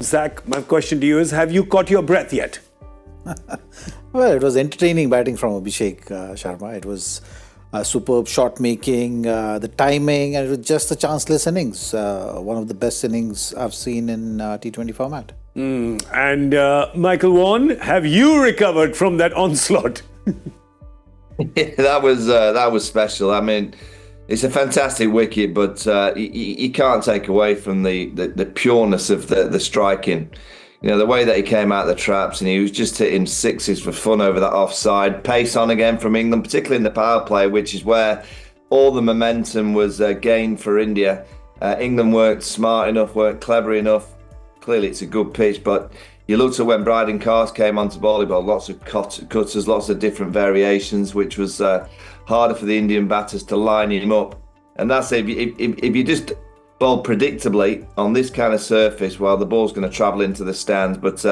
Zach, my question to you is, have you caught your breath yet? Well, it was entertaining batting from Abhishek Sharma. It was superb shot making, the timing, and it was just a chanceless innings. One of the best innings I've seen in T20 format. And Michael Vaughan, have you recovered from that onslaught? Yeah, that was special. I mean, it's a fantastic wicket, but you can't take away from the pureness of the striking. You know, the way that he came out of the traps and he was just hitting sixes for fun over that offside. Pace on again from England, particularly in the power play, which is where all the momentum was gained for India. England weren't smart enough, weren't clever enough. Clearly, it's a good pitch, but you looked at when Bryden Cars came onto volleyball, lots of cutters, lots of different variations, which was harder for the Indian batters to line him up. And that's if you just bowl predictably on this kind of surface, well, the ball's going to travel into the stands. But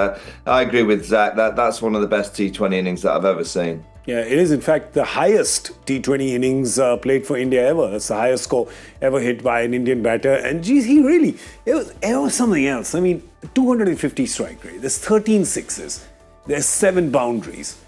I agree with Zach, that's one of the best T20 innings that I've ever seen. Yeah, it is in fact the highest T20 innings played for India ever. It's the highest score ever hit by an Indian batter. And geez, it was something else. I mean, 250 strike rate, there's 13 sixes, there's 7 boundaries.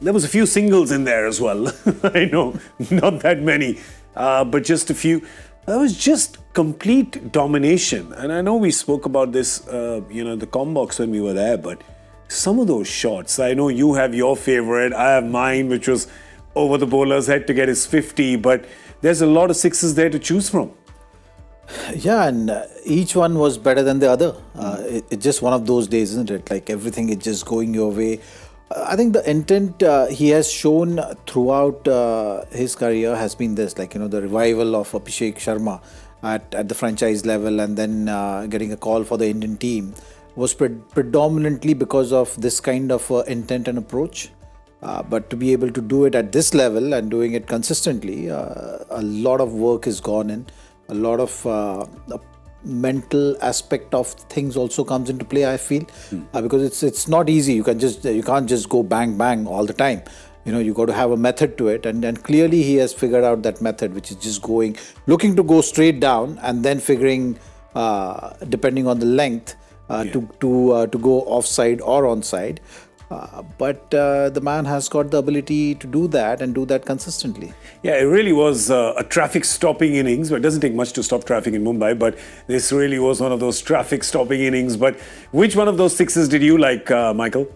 There was a few singles in there as well. I know, not that many, but just a few. That was just complete domination. And I know we spoke about this, the Combox when we were there, but some of those shots, I know you have your favorite, I have mine, which was over the bowler's head to get his 50, but there's a lot of sixes there to choose from. Yeah, and each one was better than the other. It's just one of those days, isn't it? Like everything is just going your way. I think the intent he has shown throughout his career has been this, the revival of Abhishek Sharma at the franchise level and then getting a call for the Indian team was predominantly because of this kind of intent and approach. But to be able to do it at this level and doing it consistently, a lot of work has gone in. A lot of mental aspect of things also comes into play, I feel, because it's not easy. You can't just go bang bang all the time. You got to have a method to it, and clearly he has figured out that method, which is just looking to go straight down and then figuring, depending on the length, to go offside or onside. But the man has got the ability to do that and do that consistently. Yeah, it really was a traffic-stopping innings. But it doesn't take much to stop traffic in Mumbai, but this really was one of those traffic-stopping innings. But which one of those sixes did you like, Michael?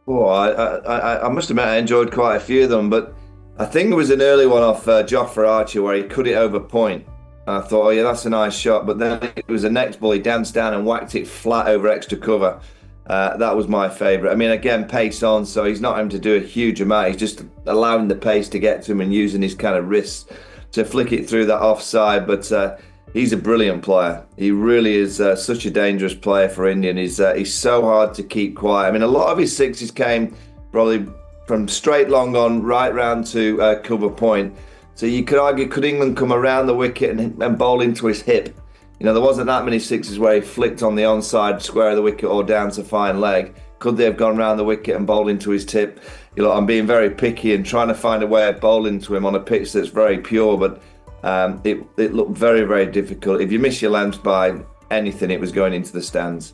Oh, I must admit I enjoyed quite a few of them, but I think there was an early one off Jofra Archer where he cut it over point. I thought, oh yeah, that's a nice shot. But then it was the next ball, he danced down and whacked it flat over extra cover. That was my favourite. I mean, again, pace on, so he's not having to do a huge amount. He's just allowing the pace to get to him and using his kind of wrists to flick it through that offside. But he's a brilliant player. He really is such a dangerous player for India. And he's so hard to keep quiet. I mean, a lot of his sixes came probably from straight long on right round to cover point. So you could argue, could England come around the wicket and bowl into his hip? There wasn't that many sixes where he flicked on the onside square of the wicket or down to fine leg. Could they have gone round the wicket and bowled into his tip? I'm being very picky and trying to find a way of bowling to him on a pitch that's very pure, but it looked very, very difficult. If you miss your length by anything, it was going into the stands.